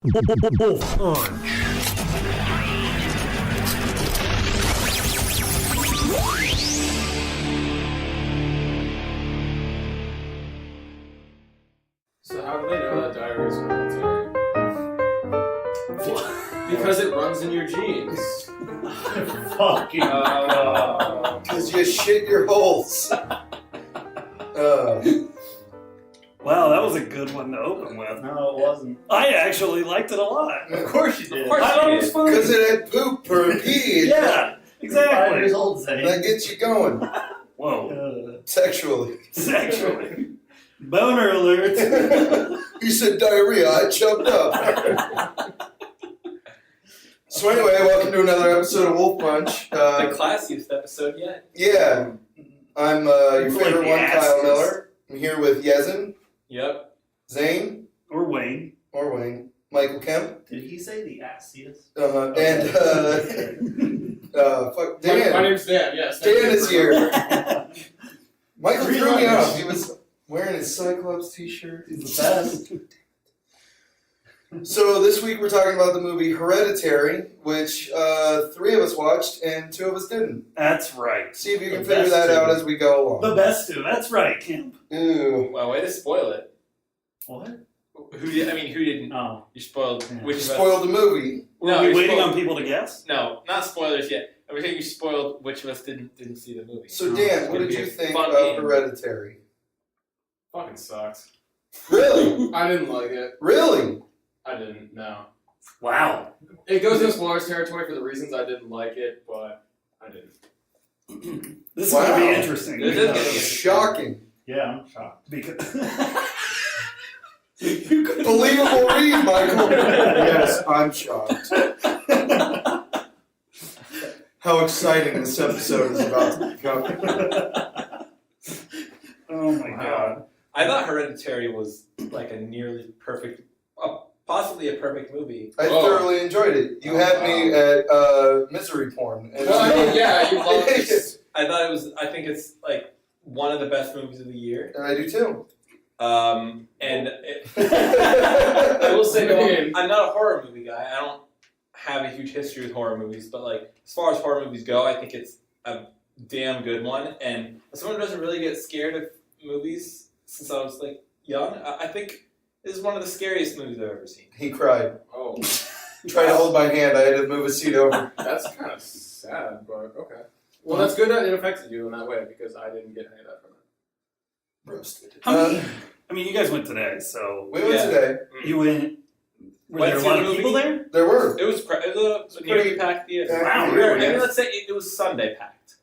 WolfPunch. So how do they know that diarrhea is hereditary? Because it runs in your genes. Fucking Because you shit your holes. Wow, that was a good one to open with. No, it wasn't. I actually liked it a lot. Of course you did. Of course I thought it was funny. Because it had poop or a pee. Yeah, 5 exactly. years old, Zane. That gets you going. Whoa. Sexually. Sexually. Boner alert. You said diarrhea, I choked up. So anyway, welcome to another episode of WolfPunch. The classiest episode yet. Yeah, I'm your Like favorite the one, Kyle asses. Miller. I'm here with Yezin, Yep. Zane, Or Wayne. or Wayne, Michael Kemp, Did he say the assiest? and fuck, My Dan. name's Dan, yes. Dan is here. Michael Three threw me letters. off. He was wearing his Cyclops t-shirt. He's the best. So this week we're talking about the movie Hereditary, which 3 of us watched and 2 of us didn't. That's right. See if you can The figure best that 2. out as we go along. The best two. That's right, Kemp. Ooh. Well, way to spoil it. What? Who didn't? Oh. You spoiled Yeah. which You of us? spoiled the movie. Were No, we you waiting spoiled- on people to guess? No, not spoilers yet. I think you spoiled which of us didn't see the movie. So Oh, Dan, it's what gonna did be you a think fun of game. Hereditary? Fucking sucks. Really? I didn't like it. Really? I didn't. No. Wow. It goes into spoilers territory for the reasons I didn't like it, but I didn't. This is Wow. going to be interesting. This is because- Shocking. Yeah, I'm shocked. because you could Believable read, Michael. Yes, I'm shocked. How exciting this episode is about to become. Oh my god. I thought Hereditary was like a nearly perfect, possibly a perfect movie. I thoroughly enjoyed it. You had me at misery porn. And Yeah, you love this. I think it's like one of the best movies of the year. And I do too. And I will say, though, I'm not a horror movie guy. I don't have a huge history with horror movies, but like as far as horror movies go, I think it's a damn good one. And as someone who doesn't really get scared of movies since I was like young, I think this is one of the scariest movies I've ever seen. He cried. Oh, Tried to hold my hand. I had to move a seat over. that's kind of sad, but okay. Well, that's good that it affected you in that way because I didn't get any of that from it. Roasted. How many? I mean, you guys went today, so We went Yeah. today. you went. Were Went there a to lot the of people movie? there? There were. It was a nearly packed theater. Wow, really? Maybe let's say it was Sunday packed.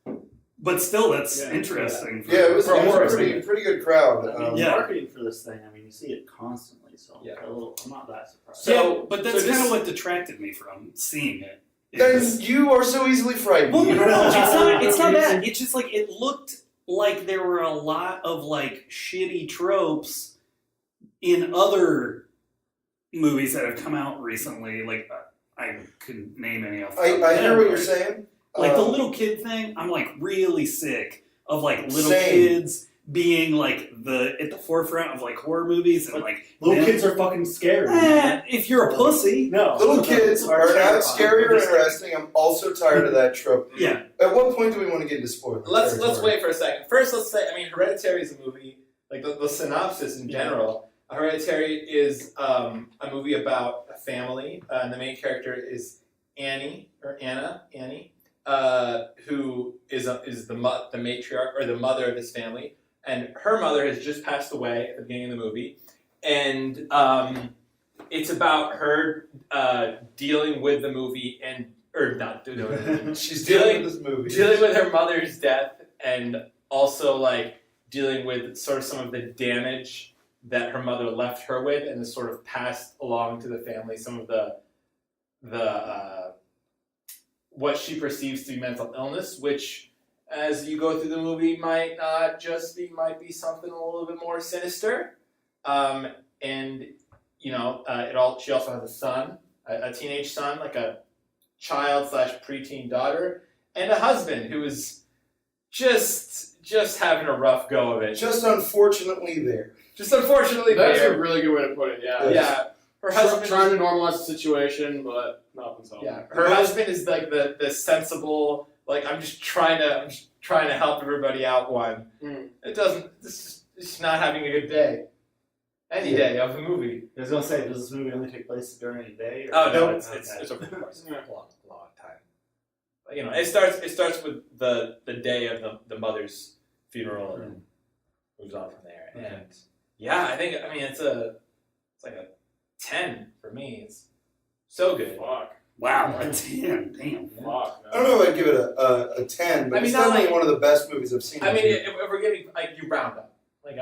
But still, that's Yeah. interesting. Yeah, it was, For a horror a movie. pretty good crowd. I mean, Yeah. marketing for this thing, I mean, you see it constantly, so Yeah. I'm not that surprised. So- Yeah, but that's so kind this- of what detracted me from seeing it. Then Is- you are so easily frightened. Well, You no, don't know. it's not that. It's just like it looked like there were a lot of like shitty tropes in other movies that have come out recently. Like I couldn't name any of them. I hear what you're saying. Like the little kid thing, I'm like really sick of like little Same. kids being like at the forefront of like horror movies and like Little them- kids are fucking scary. man. if you're a pussy. No. Little kids are not terrifying. scary or interesting. I'm also tired of that trope. Yeah. At what point do we want to get into spoilers? Let's wait for a second. First, let's say, I mean, Hereditary is a movie, like the synopsis in general. Hereditary is a movie about a family, and the main character is Annie, who is the matriarch, or the mother of this family, and her mother has just passed away at the beginning of the movie, and it's about her dealing with the movie, She's dealing with this movie. dealing with her mother's death, and also like dealing with sort of some of the damage that her mother left her with, and is sort of passed along to the family. Some of the what she perceives to be mental illness, which, as you go through the movie, might be something a little bit more sinister. And you know, she also has a son, a teenage son, like a child/preteen daughter, and a husband who is just having a rough go of it. Just unfortunately there. Just unfortunately That's there. a really good way to put it, yeah. Yes. Yeah. her husband trying to normalize the situation, but nothing's helping. Yeah, her husband is like the sensible, like I'm just trying to help everybody out one. Mm. It's not having a good day. Any day of the movie. I was gonna say, does this movie only take place during a day? Or Oh no, Okay. it's over the course of a long time. But, it starts with the day of the mother's funeral and moves on from there. Okay. And yeah, I mean it's like a 10 for me. It's so good. Fuck. Wow, a 10. Damn. Fuck. I don't know if I'd give it a 10, but I mean, it's not definitely like- one of the best movies I've seen. I mean, this if we're getting like you round up, like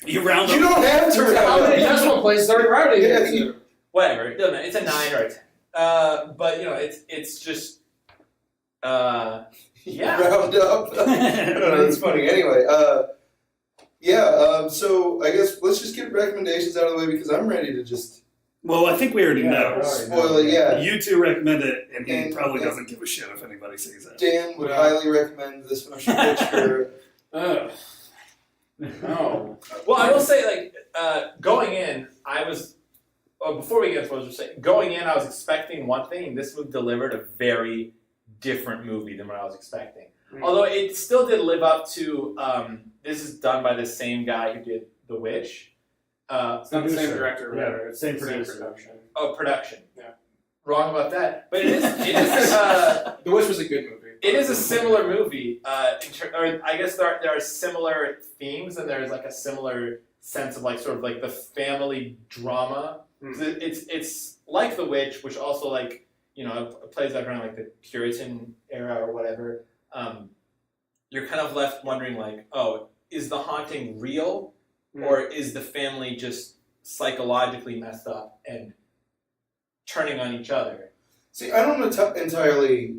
You round year. You up. don't have to How round many up. decimal places are we rounding Yeah, into? whatever. It doesn't matter. It's a 9 or a 10. But it's just yeah. Round up. I don't know, that's funny. Anyway, so I guess let's just get recommendations out of the way because I'm ready to just Well, I think we already know. spoil it. Yeah. You two recommend it, and he And- probably doesn't give a shit if anybody sees it. Dan would Yeah. highly recommend this motion picture. Ugh. No. Well, I will say, going in, before we get into spoilers, going in, I was expecting one thing, and this movie delivered a very different movie than what I was expecting. Mm. Although it still did live up to, this is done by the same guy who did The Witch. It's not the same Producer. director, or Yeah, whatever. It's same the same producer. production. Production. Yeah. Wrong about that. But it is The Witch was a good movie. it is a similar movie. Or I guess there are similar themes, and there's like a similar sense of like sort of like the family drama. Mm. It's like The Witch, which also like plays out around like the Puritan era or whatever. You're kind of left wondering like, oh, is the haunting real, or is the family just psychologically messed up and turning on each other? See, I don't entirely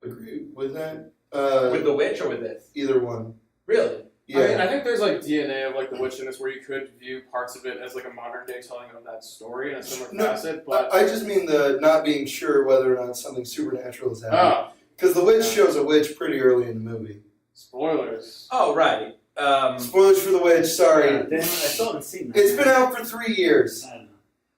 agree with that. With The Witch or with this? Either one. Really? Yeah. I mean, I think there's like DNA of like The Witch in this where you could view parts of it as like a modern day telling of that story in a similar No, facet, but I just mean the not being sure whether or not something supernatural is happening. oh, Because the witch shows a witch pretty early in the movie. spoilers. Oh, right. Spoilers for the witch, sorry. Yeah, damn it, I still haven't seen that. It's been out for 3 years. I know.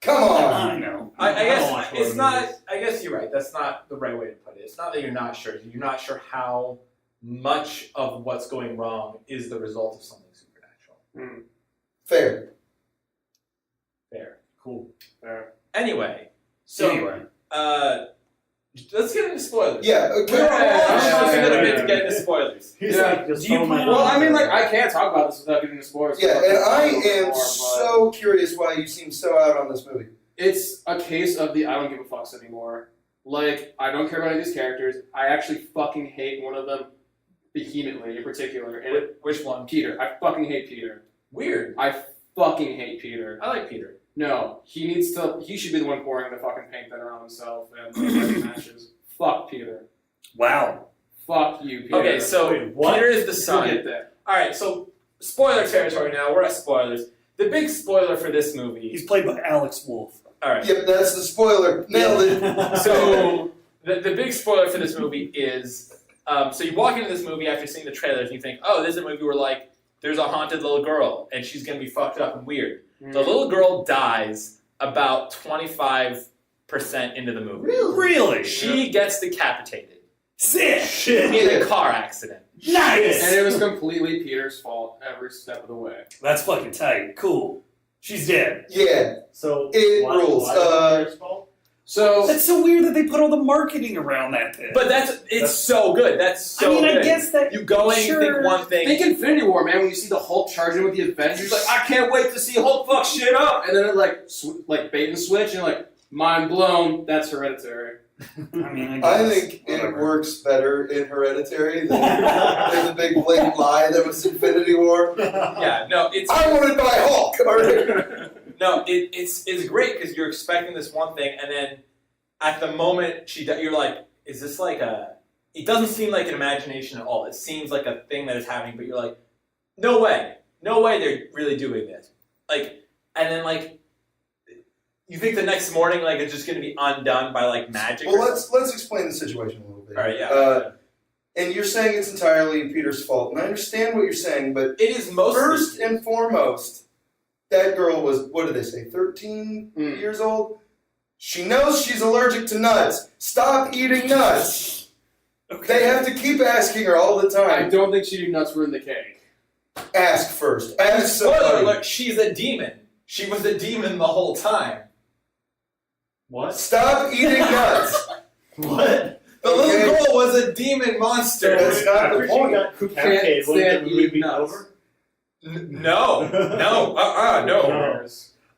Come on. I know. I don't watch guess horror it's not. movies. I guess you're right. That's not the right way to put it. It's not that you're not sure. You're not sure how much of what's going wrong is the result of something supernatural. Fair. Fair. Cool. Fair. Anyway, so let's get into spoilers. Yeah. We're Okay. all okay, a little bit okay. to get into spoilers. He's Yeah. like, just Do you follow my plan Well, on- I mean, like, I can't talk about this without getting into spoilers. Yeah, and I More, am but so curious why you seem so out on this movie. It's a case of the I don't give a fucks anymore. Like, I don't care about any of these characters. I actually fucking hate one of them vehemently in particular. And Which one? Peter. I fucking hate Peter. Weird. I fucking hate Peter. I like Peter. No, he should be the one pouring the fucking paint thinner on himself and making matches. Fuck Peter. Wow. Fuck you, Peter. Okay, so Wait, what? Peter is the We'll son. get there. All right, so spoiler territory now. We're at spoilers. The big spoiler for this movie. He's played by Alex Wolff. All right. Yep, that's the spoiler. Nailed it. So the big spoiler for this movie is, so you walk into this movie after seeing the trailers and you think, oh, this is a movie where like there's a haunted little girl and she's gonna be fucked up and weird. The little girl dies about 25% into the movie. Really? She gets decapitated Sick. in a car accident. Nice. And it was completely Peter's fault every step of the way. That's fucking tight. Cool. She's dead. Yeah. So, It why, rules. Why is it Peter's fault? So That's so weird that they put all the marketing around that thing. But it's so good. That's so I mean, good. I guess that You go in, you sure. think one thing. think Infinity War, man. When you see the Hulk charging with the Avengers, like I can't wait to see Hulk fuck shit up, and then it like bait and switch, and you're like mind blown. That's Hereditary. I mean, I guess. think it Whatever. works better in Hereditary than the big blatant lie that was Infinity War. Yeah, no, it's I want to buy Hulk. All right. no, it's great because you're expecting this one thing, and then at the moment you're like, is this like a? It doesn't seem like an imagination at all. It seems like a thing that is happening, but you're like, no way they're really doing this. Like, and then like, you think the next morning like it's just gonna be undone by like magic. Well, or let's explain the situation a little bit. All right, yeah. And you're saying it's entirely Peter's fault, and I understand what you're saying, but It is mostly first and foremost, that girl was, what did they say, 13 Mm. years old? She knows she's allergic to nuts. Stop eating nuts. Okay. They have to keep asking her all the I time. don't think she knew nuts were in the cake. Ask first. Ask Spoiler somebody. alert, she's a demon. She was a demon the whole time. What? Stop eating nuts. What? The Okay. little girl was a demon monster. That's not After the she point. got Who decapitated, can't wouldn't stand the movie eating be nuts? over? No, no, no. No.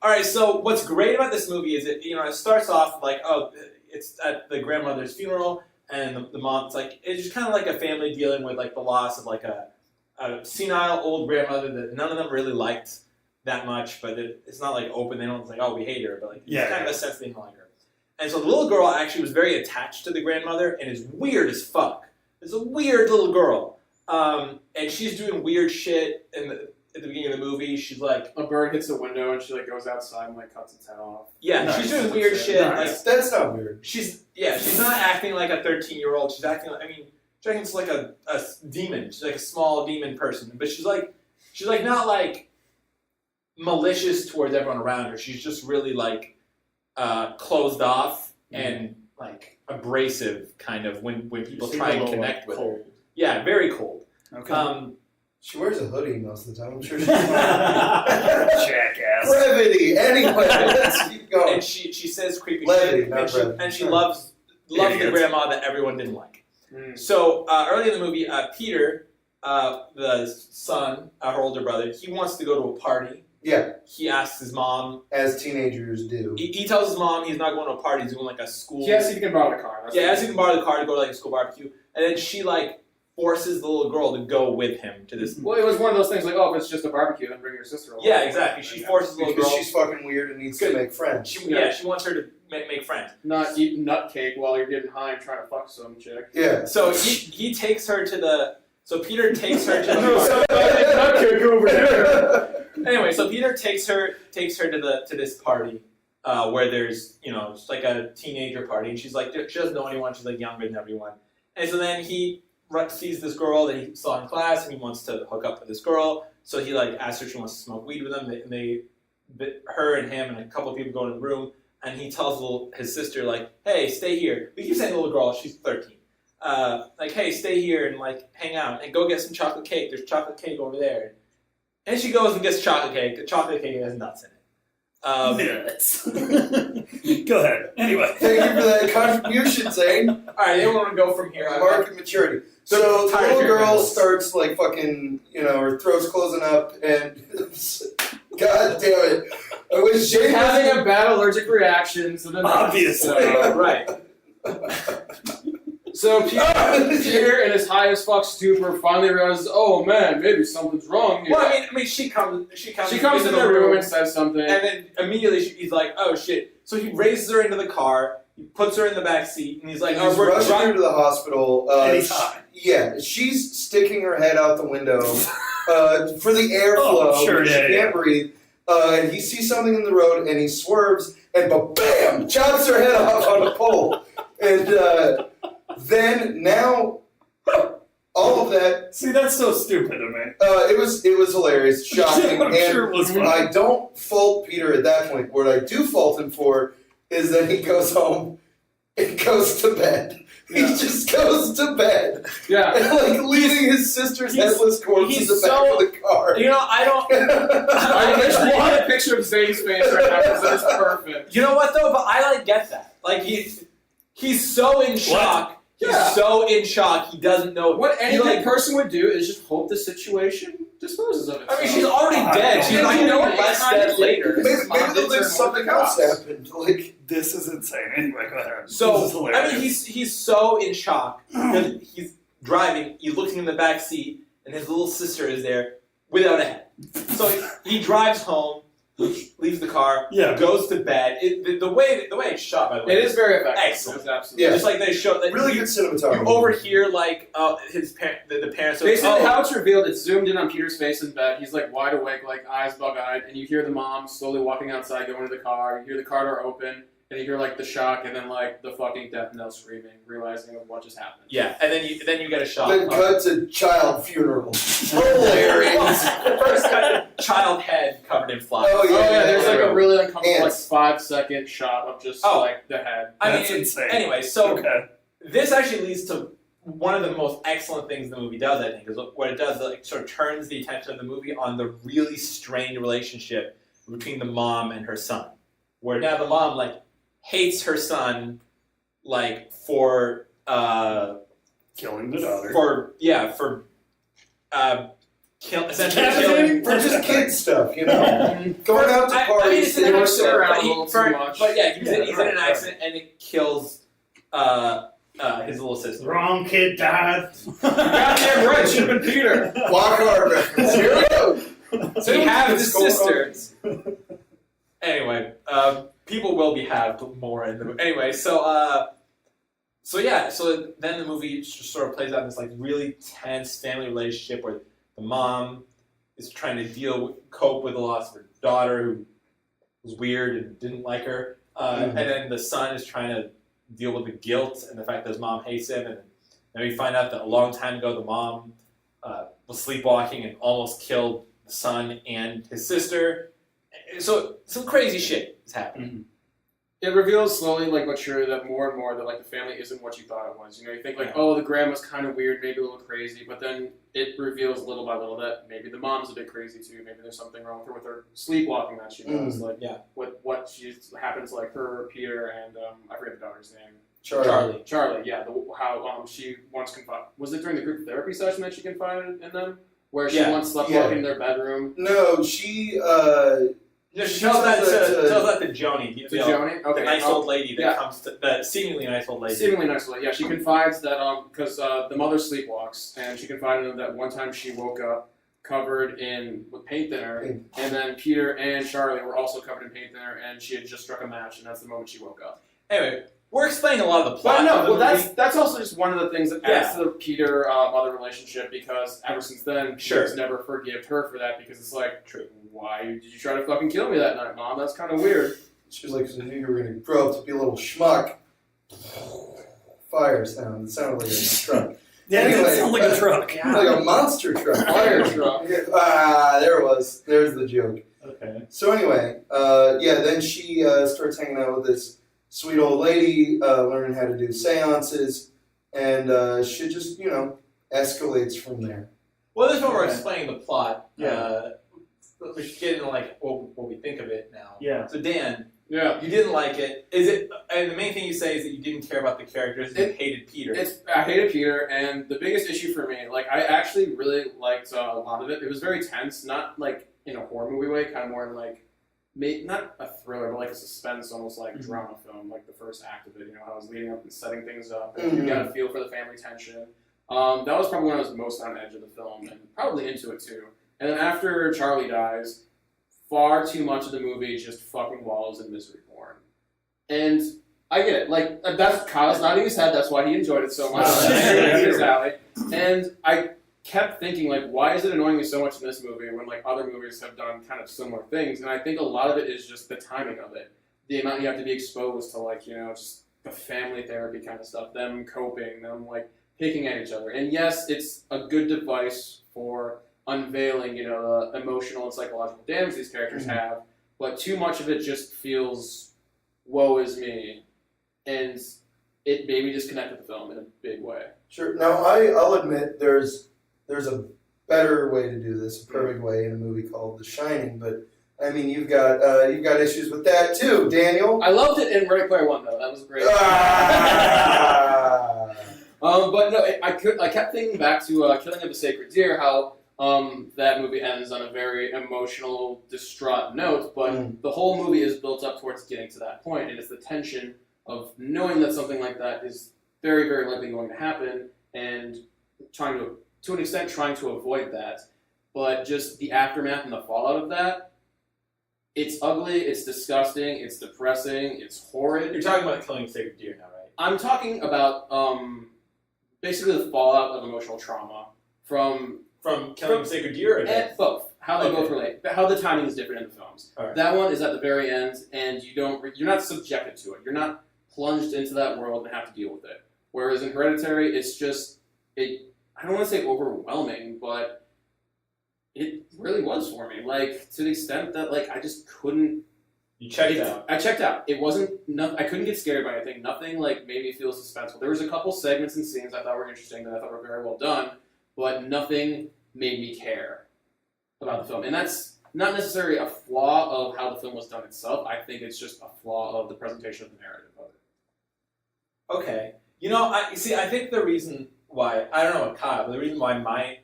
All right, so what's great about this movie is it starts off like, oh, it's at the grandmother's funeral, and the mom's like, it's just kind of like a family dealing with like the loss of like a senile old grandmother that none of them really liked that much, but it's not like open. They don't like, oh, we hate her, but like it's kind of a sense they don't like her. And so the little girl actually was very attached to the grandmother and is weird as fuck. It's a weird little girl, and she's doing weird shit at the beginning of the movie. She's like, A bird hits the window and she like goes outside and like cuts its head off. yeah, Nice. she's doing weird shit. Nice. That's not weird. She's not acting like a 13-year-old. She's acting like, she's acting just like a demon. She's like a small demon person, but she's like not like malicious towards everyone around her. She's just really like closed off and like abrasive kind of when people try and connect with her. Yeah, very cold. Okay. She wears a hoodie most of the time. I'm sure she's Jackass. brevity. Anyway, let's keep going. And she says creepy Levity, shit, not brevity. and she loves the Idiot. grandma that everyone didn't like. Mm. So early in the movie, Peter, the son, her older brother, he wants to go to a party. Yeah, He asks his mom. as teenagers do. He tells his mom he's not going to a party. He's doing like a school. He asks if he can borrow the car. That's Yeah, what he asks if he can borrow the car to go to like a school barbecue, and then she like forces the little girl to go with him to this. Well, it was one of those things like, oh, if it's just a barbecue, then bring your sister along. Yeah, exactly. She forces the little Because girl. she's fucking weird and needs Good. to make friends. She wants her to make friends. Not eat nut cake while you're getting high and trying to fuck some chick. Yeah. So he takes her to the. So Peter takes her to the Nut cake over here. Anyway, so Peter takes her to this party where there's just like a teenager party, and she's like she doesn't know anyone. She's like younger than everyone, and so then he sees this girl that he saw in class, and he wants to hook up with this girl. So he like asks her if she wants to smoke weed with him, and her and him and a couple of people go in the room, and he tells his sister like, "Hey, stay here." We keep saying little girl, she's 13. Like, hey, stay here and like hang out and go get some chocolate cake. There's chocolate cake over there. And she goes and gets chocolate cake. The chocolate cake has nuts in it. Nuts. Go ahead. Anyway. Thank you for that contribution, Zane. All right, they want to go from here. Market maturity. So the tired little of hearing girl this. starts like fucking, her throat's closing up, and God damn it! I wish She's Jane having a bad allergic reaction to the nuts. Obviously. Right. So Peter, in his high as fuck stupor, finally realizes, oh man, maybe something's wrong here. Well, I mean, she comes. She comes in the room and says something. and then immediately he's like, "Oh shit!" So he raises her into the car. He puts her in the back seat, and he's like, "Oh, He's we're rushing her driving." to the hospital. And he's high. Yeah, she's sticking her head out the window for the airflow. Oh, sure, she yeah, can't breathe. And he sees something in the road, and he swerves, and bam, chops her head off on a pole. And then now, all of that. See, that's so stupid of me. It was hilarious, shocking, I'm and sure it was funny. I don't fault Peter at that point. What I do fault him for is that he goes home and goes to bed. He just goes to bed. Yeah. And like leaving his sister's headless corpse in he's the back so- of the car. I don't. I wish we had a picture of Zane's face right now because that's perfect. You know what though? But I get that. Like he's so in shock. He's Yeah. so in shock. He doesn't know What any He, like, person would do is just hope the situation disposes of itself. I mean, she's already dead. She's And not you going know to what? be less It's kind dead of later. because his mom Maybe did there's turn something over the else cops. happened. Like This is insane. Anyway, go ahead. This is So hilarious. I mean, he's so in shock because he's driving. He's looking in the back seat, and his little sister is there without a head. So he drives home, leaves the car, Yeah. goes to bed. The way it's shot, by the way, It is very effective. Excellent. It's absolutely. Yeah. just like they show. Like, really you, good cinematography. You overhear like the parents. Basically, oh, how it's revealed, it's zoomed in on Peter's face in bed. He's like wide awake, like eyes bug-eyed, and you hear the mom slowly walking outside, going to the car. You hear the car door open, and you hear like the shock, and then like the fucking death knell screaming, realizing of what just happened. Yeah, and then you get a shot. Then cut to child funeral. Hilarious. First cut, child head covered in flies. Oh, yeah, There's like a really uncomfortable like Ants. 5-second shot of just like the head. That's insane. Anyway, so Okay. this actually leads to one of the most excellent things the movie does, I think, is what it does, it sort of turns the attention of the movie on the really strained relationship between the mom and her son. Where now the mom, like, hates her son, like, for, Killing the daughter. essentially Decapitating? For just kid stuff, you know? Going out to parties, it's an they were accident, around but a little too much. But yeah, he's in right, an accident and it kills his little sister. Wrong kid died. Goddamn right, should have been Peter. Walk hard reference. Here we go. So he has his Skull sister. Anyway, people will be halved more in the movie. Anyway, so then the movie just sort of plays out in this like really tense family relationship where the mom is trying to cope with the loss of her daughter who was weird and didn't like her, and then the son is trying to deal with the guilt and the fact that his mom hates him, and then we find out that a long time ago the mom was sleepwalking and almost killed the son and his sister. So some crazy shit is happening. It reveals slowly, like, but sure, that more and more that, like, the family isn't what you thought it was. You know, you think, like, oh, the grandma's kind of weird, maybe a little crazy, but then it reveals little by little that maybe the mom's a bit crazy, too. Maybe there's something wrong with her sleepwalking that she does. Like, what happens, like, her, Peter, and, I forget the daughter's name. Charlie, yeah. How she once confided. Was it during the group therapy session that she confided in them? Where she once slept walking in their bedroom? No, she She tells that to Joni. Joni? Okay. The nice old lady that comes to the seemingly nice old lady. Seemingly nice old lady. Yeah, she confides that because the mother sleepwalks, and she confided in them that one time she woke up covered with paint thinner, and then Peter and Charlie were also covered in paint thinner, and she had just struck a match, and that's the moment she woke up. Anyway, we're explaining a lot of the plot. But no, that's also just one of the things that adds to the Peter mother relationship, because ever since then, Peter's never forgave her for that, because it's like, why did you try to fucking kill me that night, Mom? That's kind of weird. She was like, because I knew you were going to grow up to be a little schmuck. Fire sound. It sounded like a truck. Yeah, it did sound like a truck. Like a monster truck. Fire truck. There it was. There's the joke. Okay. So anyway, then she starts hanging out with this sweet old lady, learning how to do seances, and shit just, escalates from there. Well, this is when we're explaining the plot. We should get into like what we think of it now. Yeah. So Dan, you didn't like it. And the main thing you say is that you didn't care about the characters. You hated Peter. I hated Peter, and the biggest issue for me, like, I actually really liked a lot of it. It was very tense, not like in a horror movie way, kind of more in like, not a thriller, but like a suspense, almost like drama film, like the first act of it. How I was leading up and setting things up, and you got a feel for the family tension. That was probably when I was most on edge of the film, and probably into it too. And then after Charlie dies, far too much of the movie just fucking wallows in misery porn. And I get it. Like, that's Kyle's nodding his head. That's why he enjoyed it so much. That's his alley. And I kept thinking, like, why is it annoying me so much in this movie when, like, other movies have done kind of similar things? And I think a lot of it is just the timing of it. The amount you have to be exposed to, like, just the family therapy kind of stuff. Them coping, them, like, picking at each other. And yes, it's a good device for unveiling, the emotional and psychological damage these characters have, but too much of it just feels, woe is me, and it made me disconnect with the film in a big way. Sure. Now, I'll admit there's a better way to do this, a perfect way in a movie called The Shining, but I mean, you've got issues with that too, Daniel. I loved it in Ready Player One, though. That was great. But no, I kept thinking back to Killing of a Sacred Deer, how that movie ends on a very emotional, distraught note, but the whole movie is built up towards getting to that point, and it's the tension of knowing that something like that is very, very likely going to happen, and to an extent, trying to avoid that. But just the aftermath and the fallout of that, it's ugly, it's disgusting, it's depressing, it's horrid. You're talking about Killing a Sacred Deer now, right? I'm talking about basically the fallout of emotional trauma from Killing a Sacred Deer, or both. how they Okay. both relate, how the timing is different in the films. Alright. That one is at the very end, and you're not subjected to it. You're not plunged into that world and have to deal with it. Whereas in Hereditary, it's just I don't want to say overwhelming, but it really was for me. Like, to the extent that like I just couldn't. You checked out. I checked out. It wasn't. I couldn't get scared by anything. Nothing like made me feel suspenseful. There was a couple segments and scenes I thought were interesting that I thought were very well done, but nothing made me care about the film. And that's not necessarily a flaw of how the film was done itself. I think it's just a flaw of the presentation of the narrative of it. Okay. I think the reason why, I don't know what Kyle, but the reason why my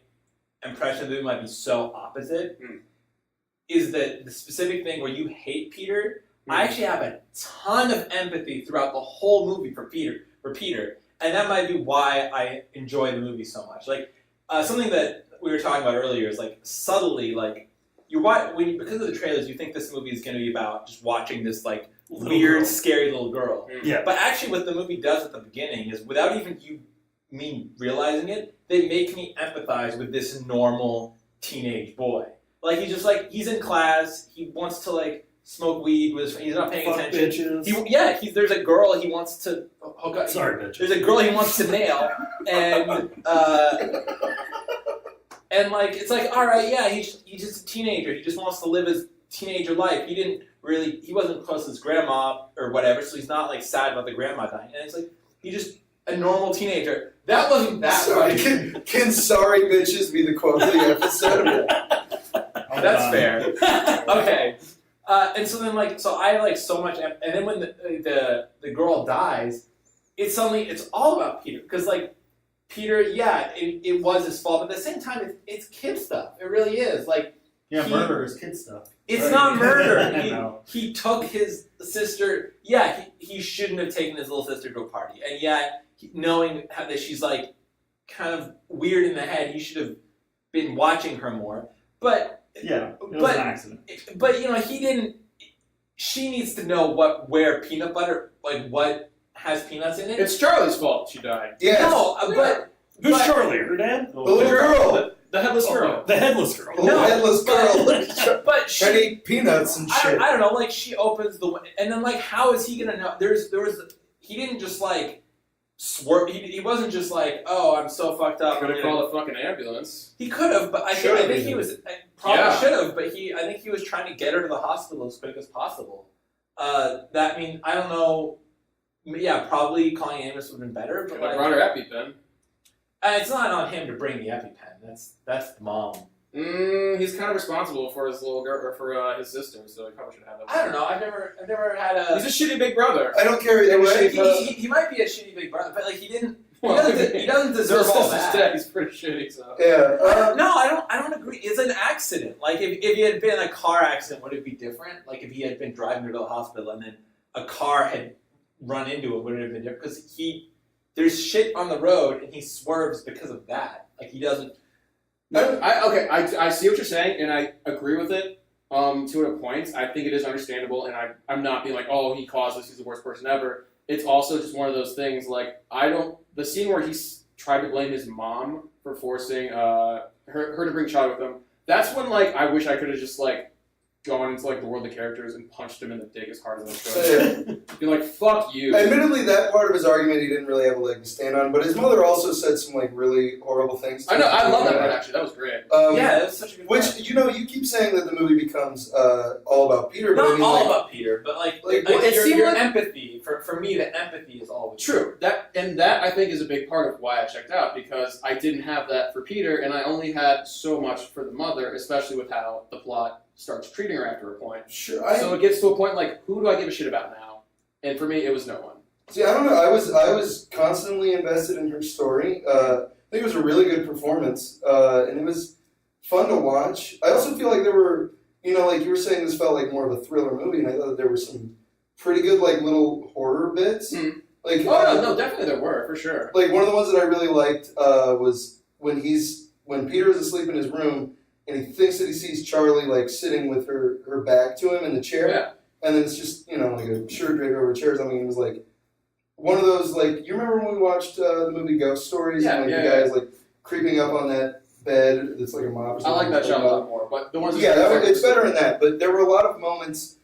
impression of it might be so opposite is that the specific thing where you hate Peter, I actually have a ton of empathy throughout the whole movie for Peter, and that might be why I enjoy the movie so much. Like, something that we were talking about earlier is like subtly, like because of the trailers, you think this movie is going to be about just watching this like weird, girl. scary little girl. Yeah. But actually, what the movie does at the beginning is, without even me realizing it, they make me empathize with this normal teenage boy. Like, he's in class, he wants to like smoke weed he's not paying Fuck attention. bitches. There's a girl he wants to hook up. Sorry, bitches. There's a girl he wants to nail, and like it's like, all right, yeah, he's just a teenager. He just wants to live his teenager life. He wasn't close to his grandma or whatever, so he's not like sad about the grandma dying. And it's like he's just a normal teenager. That wasn't that Sorry, funny. can sorry bitches be the quote of the episode? That's fair. Okay. And so then, I like so much, and then when the girl dies, it's all about Peter, because like Peter, yeah, it was his fault, but at the same time, it's kid stuff. It really is. Like, Yeah, murder is kid stuff. it's Right. not I murder. know. He took his sister. Yeah, he shouldn't have taken his little sister to a party, and yeah, knowing that she's like kind of weird in the head, he should have been watching her more. But Yeah, it was But- an accident. But he didn't. She needs to know where peanut butter, like what has peanuts in it. It's Charlie's fault she died. Yes. No, but Who's Charlie? Her dad? The little girl. The headless girl. The headless girl. The little No, headless girl. but she, Trying to eat peanuts and shit. I don't know. Like, she opens the and then like, how is he gonna know? He didn't just like swerve. He wasn't just like, oh, I'm so fucked up. Could have called a fucking ambulance. He could have, but I think he was probably should have. But I think he was trying to get her to the hospital as quick as possible. I don't know. Yeah, probably calling an ambulance would have been better. But Could have brought her EpiPen. it's not on him to bring the EpiPen. That's the mom. He's kind of responsible for his little girl, or for his sister, so he probably should have that. I don't know. I've never had a. He's a shitty big brother. I don't care either way. He might be a shitty big brother, but like he didn't. Well, He doesn't deserve his all sister's that. dead. He's pretty shitty. So. Yeah. No, I don't agree. It's an accident. Like if he had been a car accident, would it be different? Like if he had been driving her to the hospital and then a car had run into him, would it have been different? Because there's shit on the road and he swerves because of that. Like he doesn't. No, I see what you're saying, and I agree with it to a point. I think it is understandable, and I'm not being like, oh, he caused this, he's the worst person ever. It's also just one of those things, like, the scene where he tried to blame his mom for forcing her to bring Charlie with him, that's when, like, I wish I could have just, like, gone into, like, the world of the characters and punched him in the dick as hard as I could. Be like, fuck you. Admittedly, that part of his argument he didn't really have a leg to stand on, but his mother also said some like really horrible things. I know, I love that part, actually. That was great. Yeah, that's such a good. Which part. you keep saying that the movie becomes all about Peter, but Not I mean, all like, about Peter, but like it seemed your like- empathy. For me, the empathy is always True. That I think is a big part of why I checked out, because I didn't have that for Peter, and I only had so much for the mother, especially with how the plot starts treating her after a point. Sure. So it gets to a point like, who do I give a shit about now? And for me, it was no one. See, I don't know. I was constantly invested in her story. I think it was a really good performance, and it was fun to watch. I also feel like there were, like you were saying, this felt like more of a thriller movie, and I thought that there were some pretty good like little horror bits. Mm. Like, No, definitely there were, for sure. like one of the ones that I really liked was when Peter is asleep in his room and he thinks that he sees Charlie like sitting with her back to him in the chair, Yeah. and then it's just like a shirt draped over a chair or something. And it was like one of those, like, you remember when we watched the movie Ghost Stories, Yeah, and like yeah, the guy is like creeping up on that bed that's like a mop or I something. like that shot a lot more, but the ones Yeah, it's better in that. But there were a lot of moments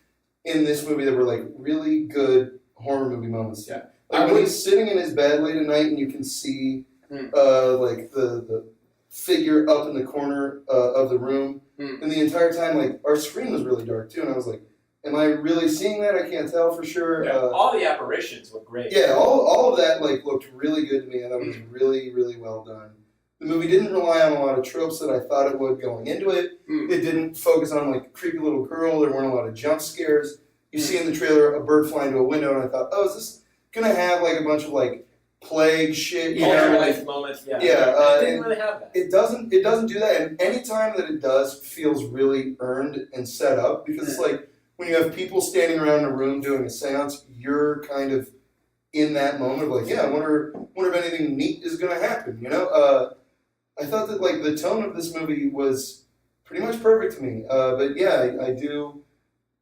in this movie that were like really good horror movie moments. Yeah. Like when he's sitting in his bed late at night and you can see like the figure up in the corner of the room, and the entire time like our screen was really dark too, and I was like, am I really seeing that? I can't tell for sure. Yeah, all the apparitions were great. Yeah, all of that like looked really good to me, and that was really, really well done. The movie didn't rely on a lot of tropes that I thought it would going into it. It didn't focus on like a creepy little girl. There weren't a lot of jump scares. You see in the trailer a bird fly into a window, and I thought, oh, is this gonna have like a bunch of like plague shit? You know, Life moments. Yeah. Yeah, it didn't really have that. It doesn't do that, and any time that it does feels really earned and set up, because it's like when you have people standing around in a room doing a seance, you're kind of in that moment of like, yeah, I wonder if anything neat is going to happen, you know? I thought that like the tone of this movie was pretty much perfect to me, but yeah, I do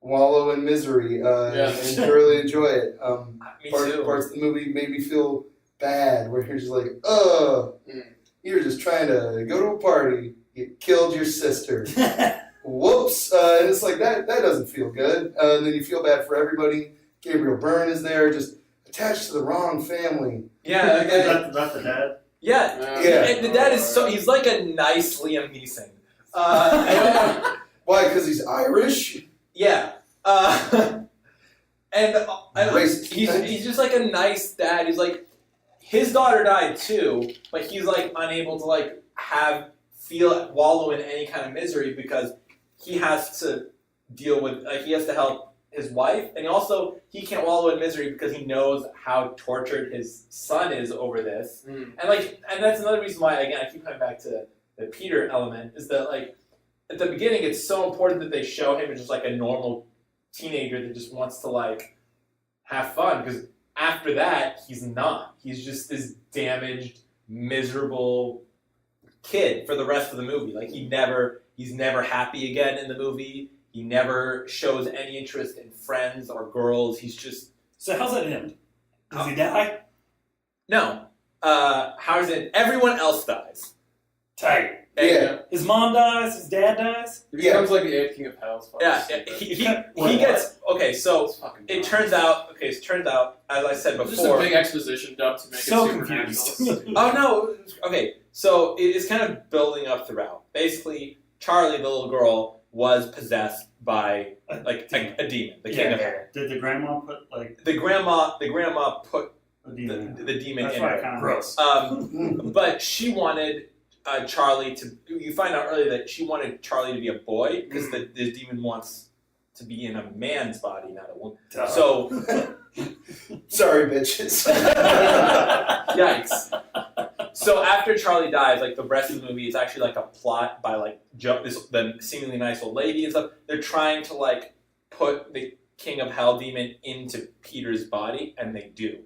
wallow in misery and thoroughly enjoy it. Me too. Parts of the movie made me feel bad, where you're just like, you're just trying to go to a party, you killed your sister. Whoops! And it's like that doesn't feel good. And then you feel bad for everybody. Gabriel Byrne is there, just attached to the wrong family. Yeah, Is that the dad? yeah. And the dad is he's like a nice Liam Neeson. Why? Because he's Irish? Yeah. And Racist. he's just like a nice dad. He's like, his daughter died too, but he's like unable to like wallow in any kind of misery because he has to deal with, he has to help his wife, and he can't wallow in misery because he knows how tortured his son is over this. And that's another reason why, again, I keep coming back to the Peter element, is that like at the beginning it's so important that they show him as just like a normal teenager that just wants to like have fun, because after that he's not. He's just this damaged, miserable kid for the rest of the movie. Like he's never happy again in the movie. He never shows any interest in friends or girls. He's just... So how's that end? Does he die? No. How's it? Everyone else dies. Tight. Yeah. His mom dies, his dad dies? He becomes like the 8th King of Hell. Yeah, he gets... Okay, so it turns out, as I said before... Just a big exposition dump to make So it super confused. Oh, no. Okay, so it's kind of building up throughout. Basically, Charlie, the little girl, was possessed by like a demon, the king of hell. Did the grandma put like The grandma put a demon? the demon That's in why I her. kind of Gross. But she wanted Charlie to. You find out earlier that she wanted Charlie to be a boy because the demon wants to be in a man's body, not a woman. So, Sorry, bitches. yikes. So after Charlie dies, like the rest of the movie is actually like a plot by like the seemingly nice old lady and stuff. They're trying to like put the King of Hell demon into Peter's body, and they do.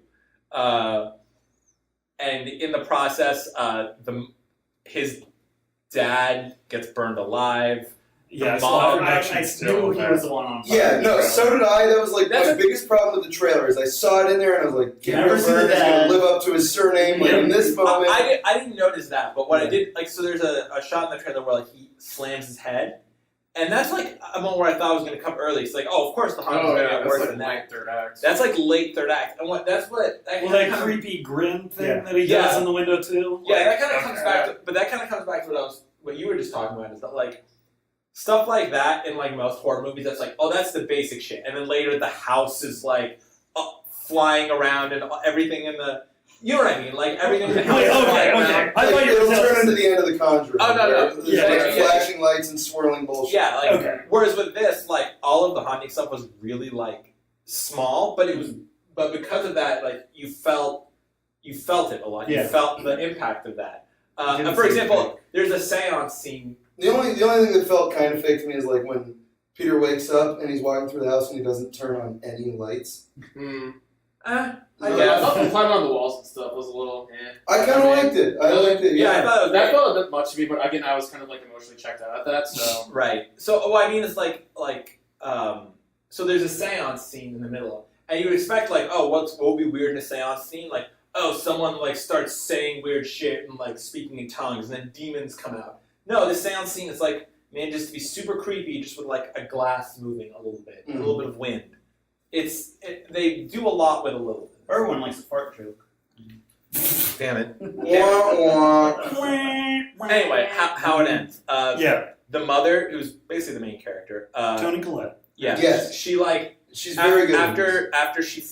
And in the process, his dad gets burned alive. Yeah, so mom I knew he was the one on fire. Yeah, no, so did I. That was like That's my a- biggest problem with the trailer is I saw it in there and I was like, Gabriel Never seen Byrne is going that. to live up to his surname like in this moment. I didn't notice that, but what I did, like, so there's a shot in the trailer where like he slams his head, and that's like a moment where I thought it was going to come early. It's like, oh, of course the haunting's going to get worse than that. late third act. That's like late third act, and that that creepy grin thing Yeah. that he does in the window too. Yeah, that kind of comes back to, but that kind of comes back to what you were just talking about, is that like stuff like that in like most horror movies, that's like, oh, that's the basic shit, and then later the house is like flying around and everything in the, you know what I mean, like everything in the house. Okay, is flying okay. around. I thought you It'll were turn telling into the end of The Conjuring. Oh, no, no. where there's Yeah, like yeah. flashing lights and swirling bullshit. Yeah, like Okay. whereas with this, like all of the haunting stuff was really like small, but because of that, like you felt it a lot. You Yeah. felt the impact of that. Didn't For seem example, there's a seance scene. The only thing that felt kind of fake to me is like when Peter wakes up and he's walking through the house and he doesn't turn on any lights. I Yeah, I guess. thought the climbing on the walls and stuff was a little. I kind of liked it. I liked it. Yeah, I Yeah. thought it was That great. felt a bit much to me, but again, I was kind of like emotionally checked out at that. So Right. So what I mean is so there's a seance scene in the middle, and you would expect like, oh, what would be weird in a seance scene? Like, oh, someone like starts saying weird shit and like speaking in tongues, and then demons come out. No, the seance scene is like made just to be super creepy, just with like a glass moving a little bit, a little bit of wind. They do a lot with a little bit. Everyone likes a fart joke. Damn it. Wah, wah. Anyway, how it ends. Yeah. The mother, who's basically the main character. Toni Collette. Yeah. Yes. She like She's very good. after she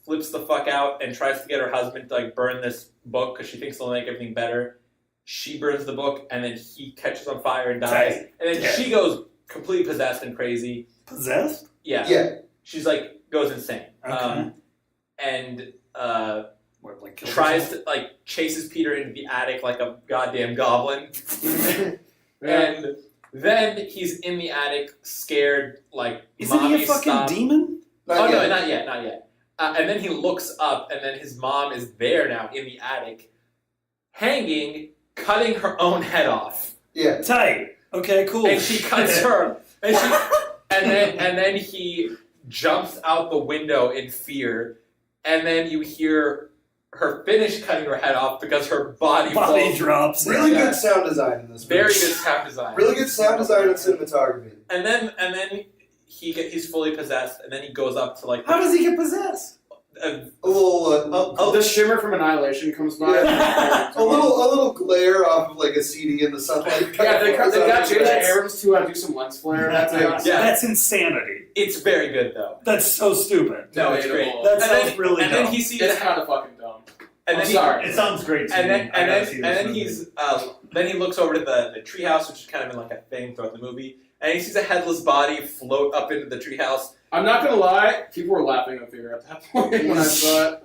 flips the fuck out and tries to get her husband to like burn this book because she thinks it'll make everything better. She burns the book and then he catches on fire and dies. Tight. And then Yeah. she goes completely possessed and crazy. Possessed? Yeah. Yeah. She's like goes insane. Okay. And What, like kill tries to like chases Peter into the attic like a goddamn goblin. And then he's in the attic, scared, like, Isn't mommy he a fucking stop. demon? Not No, yet. not yet. And then he looks up, and then his mom is there now in the attic, hanging, cutting her own head off. Yeah. Tight. Okay, cool. And she cuts her, and then he jumps out the window in fear, and then you hear her finish cutting her head off because her body falls. drops. Really Yeah. good sound design in this movie. Very good sound design. Really good sound design and cinematography. And then he's fully possessed, and then he goes up to like How does he get possessed? A little, The shimmer from Annihilation comes by. a little glare off of like a CD in the sunlight. Yeah, they got J.J. That's- Abrams to do some lens flare. That's it. Yeah. That's insanity. It's very good though. That's so stupid. No, it's great. Debatable. That And sounds then- really and dumb. then he sees It's kind of fucking dumb. and then I'm sorry. It sounds great to and me. then I gotta see this then movie. he's then he looks over to the treehouse, which has kind of been like a thing throughout the movie, and he sees a headless body float up into the treehouse. I'm not gonna lie, people were laughing in fear at that point when I saw it.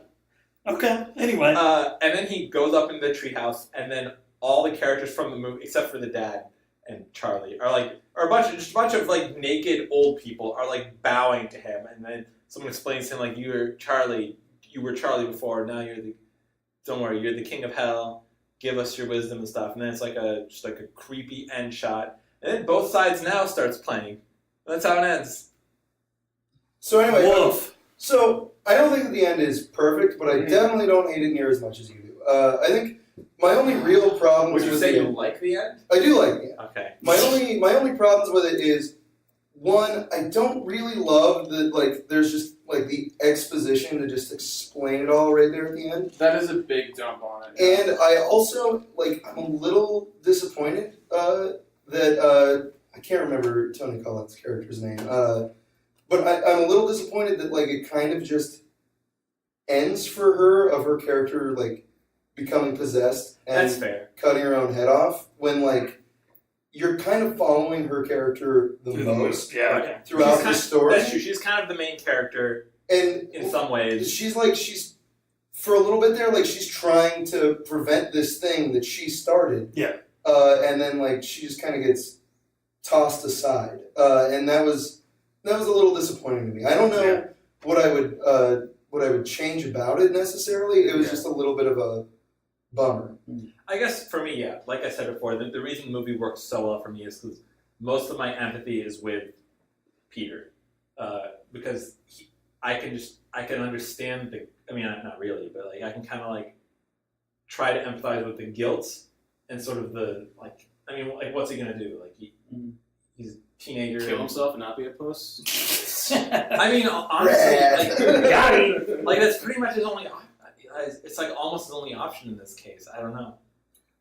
Okay, anyway. And then he goes up into the treehouse, and then all the characters from the movie, except for the dad and Charlie, are a bunch of like naked old people are like bowing to him, and then someone explains to him like, you were Charlie before, now don't worry, you're the king of hell, give us your wisdom and stuff. And then it's like just like a creepy end shot, and then Both Sides Now starts playing. That's how it ends. So anyway, Wolf. so I don't think that the end is perfect, but I definitely don't hate it near as much as you do. I think my only real problems Would you with say the you end, like the end? I do like the end. Okay. My only problems with it is, one, I don't really love that, like, there's just, like, the exposition to just explain it all right there at the end. That is a big dump on it. And I also, like, I'm a little disappointed that, I can't remember Toni Collette's character's name, but I'm a little disappointed that, like, it kind of just ends for her, of her character, like, becoming possessed and That's fair. cutting her own head off, when, like, you're kind of following her character the most Yeah. Okay. throughout She's the story. That's true. She's kind of the main character And in some ways. she's for a little bit there, like, she's trying to prevent this thing that she started. Yeah. And then, like, she just kind of gets tossed aside. And that was a little disappointing to me. I don't know what I would change about it necessarily. It was just a little bit of a bummer. I guess for me, yeah, like I said before, the reason the movie works so well for me is because most of my empathy is with Peter, because I can understand not really, but like I can kind of like try to empathize with the guilt and sort of the like. I mean, like what's he gonna do? Like he's a teenager. Kill himself and not be a puss. I mean, honestly, Got him. like that's pretty much his only. It's like almost his only option in this case. I don't know.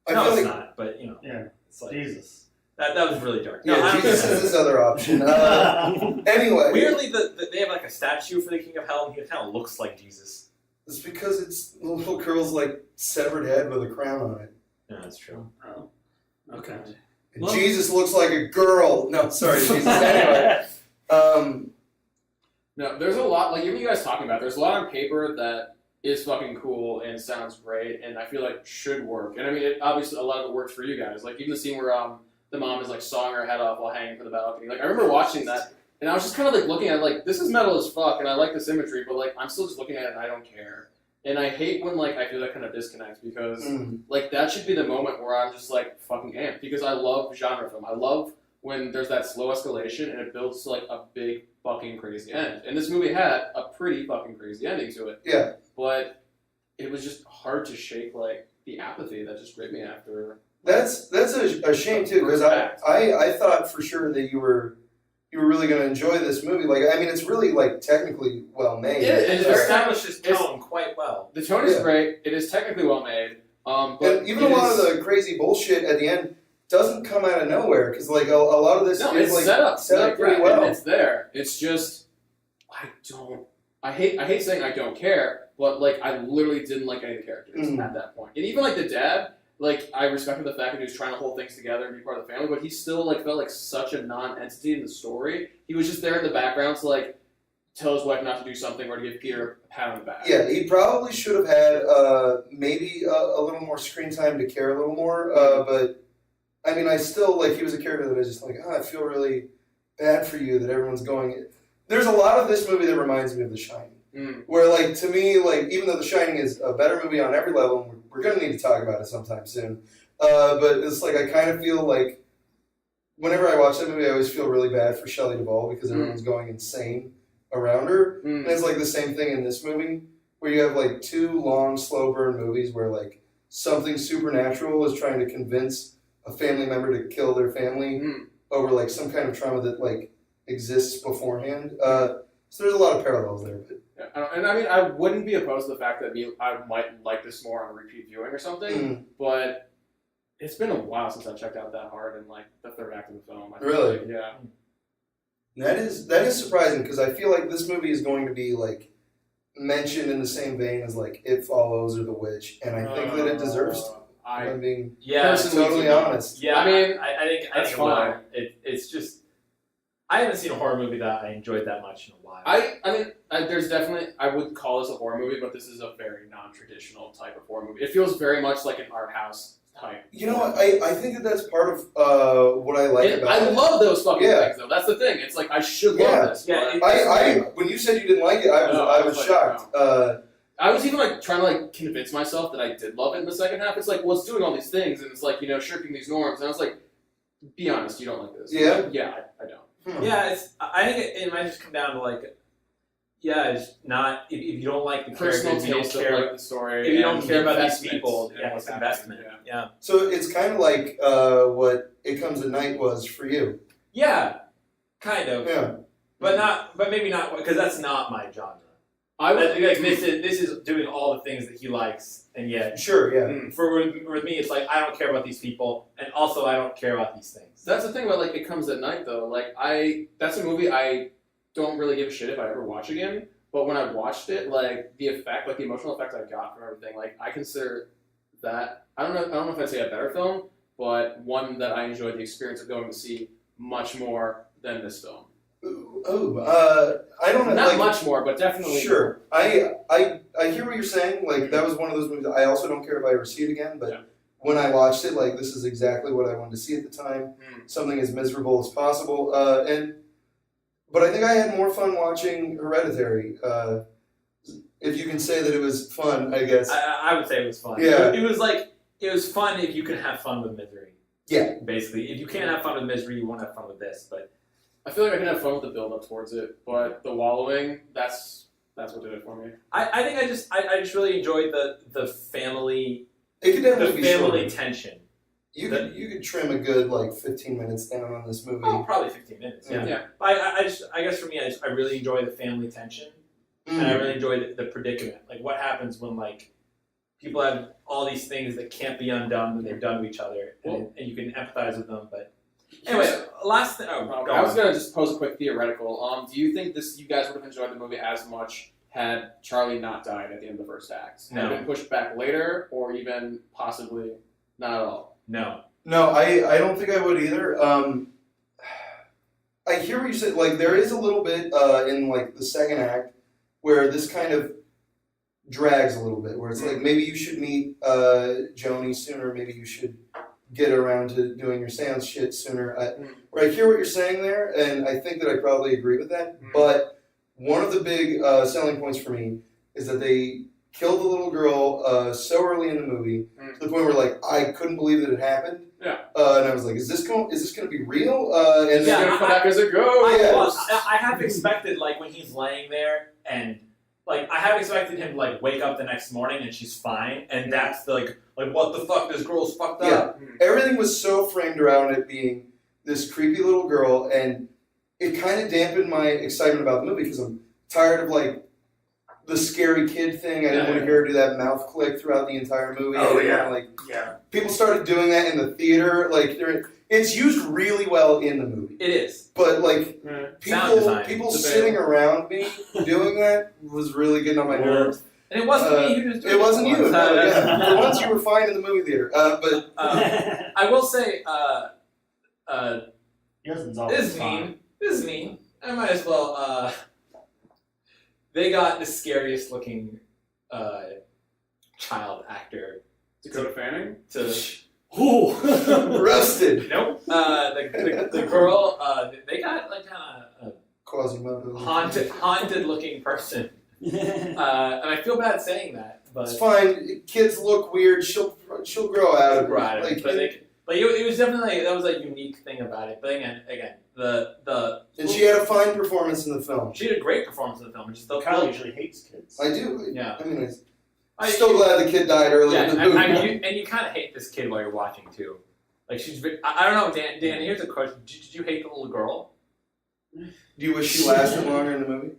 I No, feel it's like not. But you know, Yeah. it's like Jesus. that was really dark. No, I yeah, don't Jesus think is his other option. Anyway, Weirdly, they have like a statue for the King of Hell, and he kind of looks like Jesus. it's because it's the little girl's like severed head with a crown on it. Yeah, that's true. Oh. Okay. And Well- Jesus looks like a girl. No, sorry, Jesus. Anyway, No, there's a lot, like, even you guys talking about, there's a lot on paper that is fucking cool and sounds great, and I feel like should work. And I mean, obviously, a lot of it works for you guys. Like, even the scene where the mom is, like, sawing her head off while hanging from the balcony. Like, I remember watching that, and I was just kind of, like, looking at it, like, this is metal as fuck, and I like this imagery, but, like, I'm still just looking at it and I don't care. And I hate when, like, I feel that kind of disconnect, because, like, that should be the moment where I'm just, like, fucking amped, because I love genre film. I love when there's that slow escalation and it builds to, like, a big fucking crazy end. And this movie had a pretty fucking crazy ending to it. yeah. But it was just hard to shake like the apathy that just gripped me after. That's a shame too, because I thought for sure that you were really going to enjoy this movie. Like, I mean, it's really like technically well made. It establishes tone quite well. The tone is great. It is technically well made. But and even a lot of the crazy bullshit at the end doesn't come out of nowhere, because like a lot of this is like set up pretty well. It's there. It's just I hate saying I don't care, but like I literally didn't like any of the characters at that point. And even like the dad, like I respected the fact that he was trying to hold things together and be part of the family, but he still like felt like such a non-entity in the story. He was just there in the background to like tell his wife not to do something or to give Peter a pat on the back. Yeah, he probably should have had maybe a little more screen time to care a little more. But I mean, I still like he was a character that I was just like, I feel really bad for you that everyone's going. There's a lot of this movie that reminds me of The Shining, where like to me, like even though The Shining is a better movie on every level, and we're going to need to talk about it sometime soon. But it's like I kind of feel like whenever I watch that movie, I always feel really bad for Shelley Duvall because everyone's going insane around her. And it's like the same thing in this movie, where you have like two long, slow burn movies where like something supernatural is trying to convince a family member to kill their family over like some kind of trauma that like exists beforehand. So there's a lot of parallels there. But and I mean, I wouldn't be opposed to the fact that I might like this more on a repeat viewing or something, but it's been a while since I checked out That Hard in like the third act of the film. Really? Like, yeah. That is surprising, because I feel like this movie is going to be like mentioned in the same vein as like It Follows or The Witch, and I think that it deserves to. I'm being totally honest. Yeah, I mean, I think that's fine. It's just I haven't seen a horror movie that I enjoyed that much in a while. I mean, there's definitely I would call this a horror movie, but this is a very non-traditional type of horror movie. It feels very much like an art house type. You know what? I think that that's part of what I like about it. I love those fucking things, though. That's the thing. It's like, I should love this. Yeah, I when you said you didn't like it, I was like, shocked. No. I was even like trying to like convince myself that I did love it in the second half. It's like, well, it's doing all these things, and it's like, shirking these norms. And I was like, be honest, you don't like this. Yeah? Like, yeah, I don't. Yeah, I think it might just come down to like, it's not if you don't like the Personal characters, you don't taste care of like the story. if you don't care about these investment people. and Yeah, what's it's happening. investment. Yeah. So it's kind of like what It Comes at Night was for you. Yeah, kind of. Yeah. But maybe not, because that's not my genre. This is doing all the things that he likes, and yet Sure, yeah. For with me, it's like I don't care about these people, and also I don't care about these things. That's the thing about like It Comes at Night, though. Like that's a movie I don't really give a shit if I ever watch again. But when I watched it, like the effect, like the emotional effect I got from everything, like I consider that I don't know if I'd say a better film, but one that I enjoyed the experience of going to see much more than this film. I don't know. Not like, much more, but definitely. Sure. I hear what you're saying. Like that was one of those movies. I also don't care if I ever see it again, but when I watched it, like this is exactly what I wanted to see at the time. Something as miserable as possible. But I think I had more fun watching Hereditary. If you can say that it was fun, I guess. I would say it was fun. Yeah. It was fun if you can have fun with misery. Yeah. Basically, if you can't have fun with misery, you won't have fun with this. But I feel like I can have fun with the build up towards it, but the wallowing, that's what did it for me. I think I just really enjoyed the family. It could definitely be family shorter. tension. You could trim a good like 15 minutes down on this movie. Oh, probably 15 minutes. Yeah. I guess for me, I really enjoy the family tension, and I really enjoy the predicament. Like what happens when like people have all these things that can't be undone that they've done to each other, and you can empathize with them. But anyway, last thing. I was gonna just pose a quick theoretical. Do you think you guys would have enjoyed the movie as much had Charlie not died at the end of the first act? No. Had it been pushed back later, or even possibly not at all? No, I don't think I would either. I hear what you said. Like there is a little bit in like the second act where this kind of drags a little bit, where it's like maybe you should meet Joni sooner, maybe you should get around to doing your seance shit sooner. Where I hear what you're saying there, and I think that I probably agree with that. But one of the big selling points for me is that they killed the little girl so early in the movie to the point where like I couldn't believe that it happened. Yeah. And I was like, is this going to be real? And It's gonna come back as a ghost. I have expected like when he's laying there and I have expected him to like wake up the next morning and she's fine, and that's the like what the fuck, this girl's fucked up. Everything was so framed around it being this creepy little girl, and it kind of dampened my excitement about the movie because I'm tired of like the scary kid thing. I didn't want to hear her do that mouth click throughout the entire movie. People started doing that in the theater. Like it's used really well in the movie. It is. But like people It's sitting around me doing that was really getting on my nerves. And it wasn't me who was doing it. It wasn't you. once. No, yeah. For once, you were fine in the movie theater. But I will say, Yours this is mean. I might as well. They got the scariest looking child actor. Dakota Fanning? Ooh. roasted. Nope. The girl. They got like kind of Quasimodo. haunted looking person. And I feel bad saying that, but It's fine. Kids look weird. She'll grow out of it. right. Like, But it was definitely that was a unique thing about it. But again, the and she had a fine performance in the film. she had a great performance in the film. Just the Kyle usually hates kids. I do. Yeah. I mean, I'm still glad the kid died early Yeah, in the movie. and you kind of hate this kid while you're watching too. Like I don't know, Dan. Here's a question: Did you hate the little girl? Do you wish she lasted longer in the movie?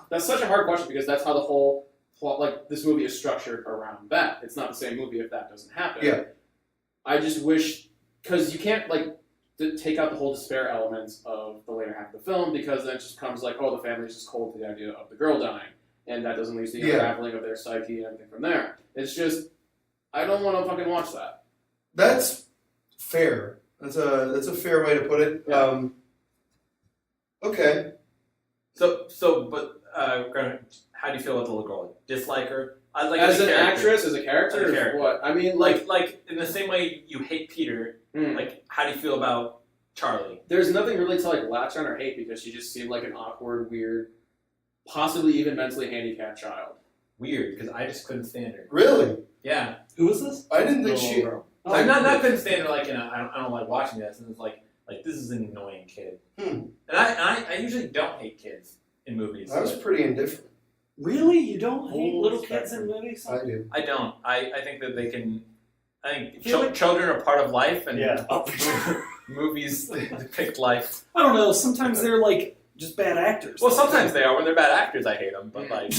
That's such a hard question because that's how the whole plot, like this movie is structured around that. It's not the same movie if that doesn't happen. Yeah. I just wish, because you can't take out the whole despair elements of the later half of the film because then it just comes like, oh, the family's just cold to the idea of the girl dying, and that doesn't lead to the unraveling of their psyche and everything from there. It's just, I don't want to fucking watch that. That's fair. That's a fair way to put it. Yeah. Okay. But how do you feel about the little girl? Dislike her? As an actress, as a character, As a or character. what? I mean, Like in the same way you hate Peter. Like how do you feel about Charlie? there's nothing really to latch on or hate because she just seemed like an awkward, weird, possibly even mentally handicapped child. Weird, because I just couldn't stand her. Really? Yeah. Who is this? I didn't think Little she. girl. I'm not couldn't stand her like I don't like watching this, and it's like this is an annoying kid. And I usually don't hate kids in movies. I was pretty indifferent. Really? You don't hate Whole little kids spectrum. in movies? I do. I don't. I think that they can. I think feel like- children are part of life, and Yeah. movies depict life. I don't know. Sometimes they're like just bad actors. Well, sometimes they are. When they're bad actors, I hate them. But like,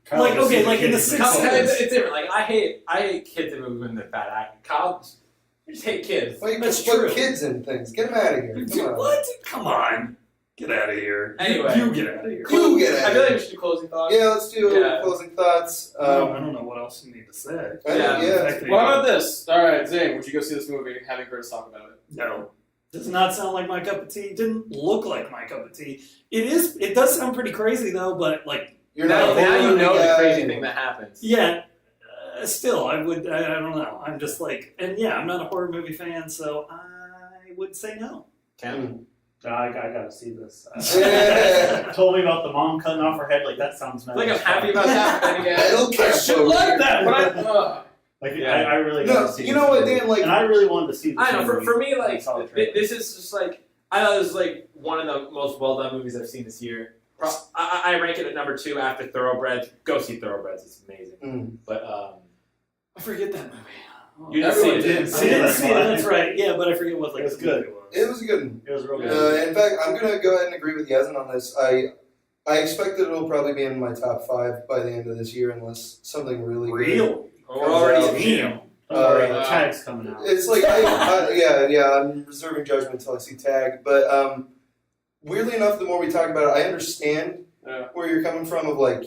Kyle Like, was okay, the like in kid the in Sixth film. Sense. it's different. Like I hate kids in movies when they're bad actors. Kyle, you just hate kids. Well, you can That's put true. kids in things. Get them out of here. Come on. What? Come on. Get out of here. Anyway. You get out of here. You get I out feel of like here. we should do closing thoughts. Yeah, let's do Yeah. closing thoughts. I don't know what else you need to say. Yeah. What about this? All right, Zane, would you go see this movie having heard us talk about it? No. Does not sound like my cup of tea. It didn't look like my cup of tea. It does sound pretty crazy though, but like, You're Now not a you horror know the guy. crazy thing that happens. yeah, still, I don't know. I'm just like, and yeah, I'm not a horror movie fan, so I would say no. Ken? I gotta see this. Yeah. Told me about the mom cutting off her head. Like that sounds. I feel like I'm happy about that, but then again, It'll I catch should over like here. that, but Like Yeah. I really No, gotta see. you this know what, movie. Dan? Like, and I really wanted to see this. I know, movie. for me, like, I saw the trailer. this is just like, I thought it was like one of the most well done movies I've seen this year. I rank it at number 2 after Thoroughbreds. Go see Thoroughbreds, it's amazing. But, I forget that movie. you didn't see Everyone it. did. I didn't see it. That's right. Yeah, but I forget what like It was the good. movie was. it was a good one. It was real good. In fact, I'm gonna go ahead and agree with Yazin on this. I expect that it'll probably be in my top 5 by the end of this year, unless something really good. Real. We're already Comes out. Damn. Don't worry, Uh, the tag's coming out. It's like, yeah, I'm reserving judgment until I see Tag. But weirdly enough, the more we talk about it, I understand where you're coming from. Of like,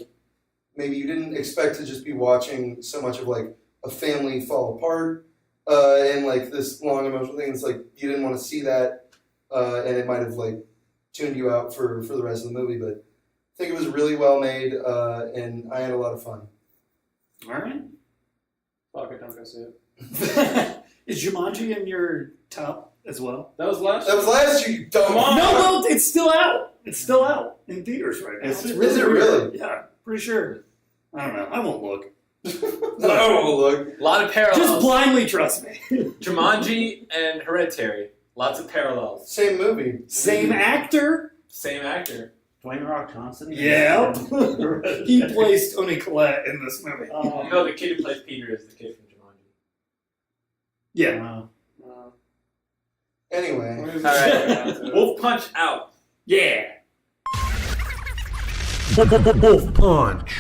maybe you didn't expect to just be watching so much of like a family fall apart and like this long emotional thing. It's like you didn't want to see that, and it might have like tuned you out for the rest of the movie. But I think it was really well made, and I had a lot of fun. All right. fuck it, don't go see it. Is Jumanji in your top as well? That was last. That was last year, you dumb. No, it's still out. It's still out in theaters right now. Is It's it really really? weird. Yeah, pretty sure. I don't know. I won't look. I won't look. A lot of parallels. Just blindly trust me. Jumanji and Hereditary. Lots of parallels. Same movie. Same actor. Same actor. Dwayne The Rock Johnson. Yeah. He plays Tony Collette in this movie. No, the kid who plays Peter is the kid from Jumanji. Yeah. Anyway. Alright. WolfPunch out. Yeah. WolfPunch.